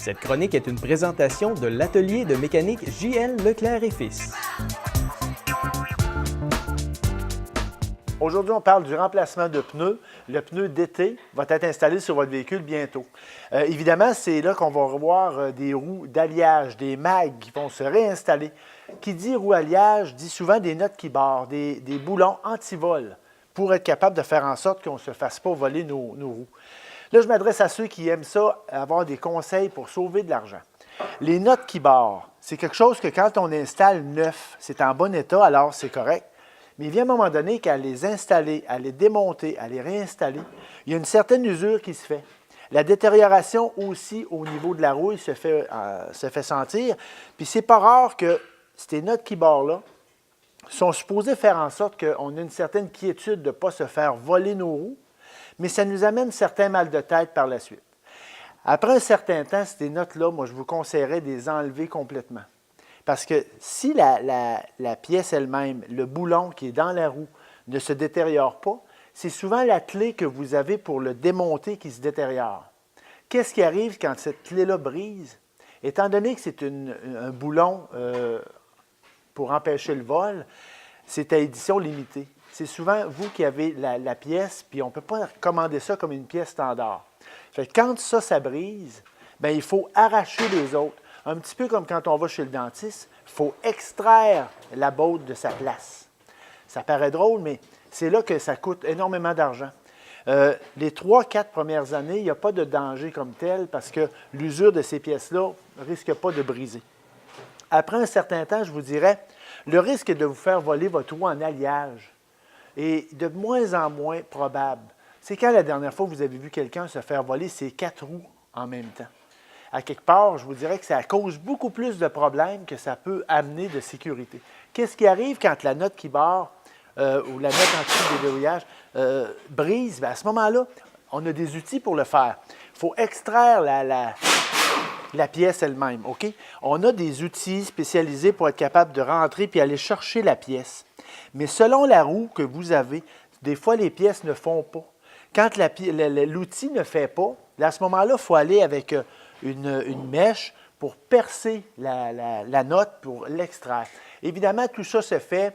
Cette chronique est une présentation de l'atelier de mécanique J.L. Leclerc et Fils. Aujourd'hui, on parle du remplacement de pneus. Le pneu d'été va être installé sur votre véhicule bientôt. Évidemment, c'est là qu'on va revoir des roues d'alliage, des mags qui vont se réinstaller. Qui dit roue alliage dit souvent des notes qui barrent, des boulons anti-vol pour être capable de faire en sorte qu'on ne se fasse pas voler nos roues. Là, je m'adresse à ceux qui aiment ça, avoir des conseils pour sauver de l'argent. Les notes qui barrent, c'est quelque chose que quand on installe neuf, c'est en bon état, alors c'est correct. Mais il vient un moment donné qu'à les installer, à les démonter, à les réinstaller, il y a une certaine usure qui se fait. La détérioration aussi au niveau de la rouille se fait sentir. Puis c'est pas rare que ces notes qui barrent-là sont supposées faire en sorte qu'on ait une certaine quiétude de ne pas se faire voler nos roues, mais ça nous amène certains mal de tête par la suite. Après un certain temps, ces notes-là, moi, je vous conseillerais de les enlever complètement. Parce que si la pièce elle-même, le boulon qui est dans la roue, ne se détériore pas, c'est souvent la clé que vous avez pour le démonter qui se détériore. Qu'est-ce qui arrive quand cette clé-là brise? Étant donné que c'est un boulon pour empêcher le vol, c'est à édition limitée. C'est souvent vous qui avez la pièce, puis on ne peut pas commander ça comme une pièce standard. Fait que quand ça brise, bien, il faut arracher les autres. Un petit peu comme quand on va chez le dentiste, il faut extraire la botte de sa place. Ça paraît drôle, mais c'est là que ça coûte énormément d'argent. Les 3-4 premières années, il n'y a pas de danger comme tel parce que l'usure de ces pièces-là ne risque pas de briser. Après un certain temps, je vous dirais, le risque de vous faire voler votre roue en alliage est de moins en moins probable. C'est quand la dernière fois vous avez vu quelqu'un se faire voler ses 4 roues en même temps. À quelque part, je vous dirais que ça cause beaucoup plus de problèmes que ça peut amener de sécurité. Qu'est-ce qui arrive quand la note qui barre ou la note anti-déverrouillage brise? Bien, à ce moment-là, on a des outils pour le faire. Il faut extraire la pièce elle-même. OK? On a des outils spécialisés pour être capable de rentrer puis aller chercher la pièce. Mais selon la roue que vous avez, des fois, les pièces ne font pas. Quand l'outil ne fait pas, à ce moment-là, il faut aller avec une mèche pour percer la note, pour l'extraire. Évidemment, tout ça se fait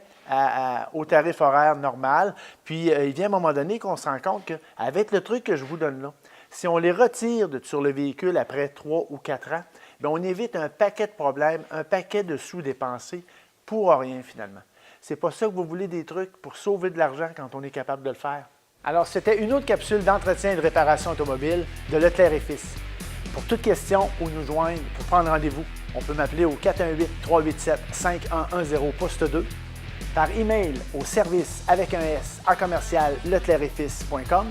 au tarif horaire normal. Puis, il vient un moment donné qu'on se rend compte qu'avec le truc que je vous donne là, si on les retire sur le véhicule après 3 ou 4 ans, bien, on évite un paquet de problèmes, un paquet de sous dépensés pour rien finalement. C'est pas ça que vous voulez, des trucs pour sauver de l'argent quand on est capable de le faire? Alors, c'était une autre capsule d'entretien et de réparation automobile de Leclerc et Fils. Pour toute question ou nous joindre, pour prendre rendez-vous, on peut m'appeler au 418-387-5110 poste 2, par email au service avec un S à commercial leclercetfils.com,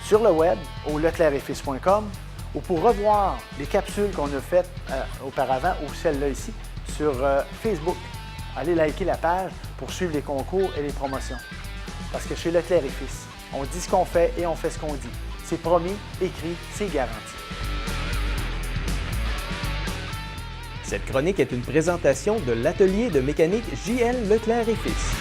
sur le web au leclercetfils.com, ou pour revoir les capsules qu'on a faites auparavant ou celle-là ici sur Facebook. Allez liker la page pour suivre les concours et les promotions. Parce que chez Leclerc et Fils, on dit ce qu'on fait et on fait ce qu'on dit. C'est promis, écrit, c'est garanti. Cette chronique est une présentation de l'atelier de mécanique J.L. Leclerc et Fils.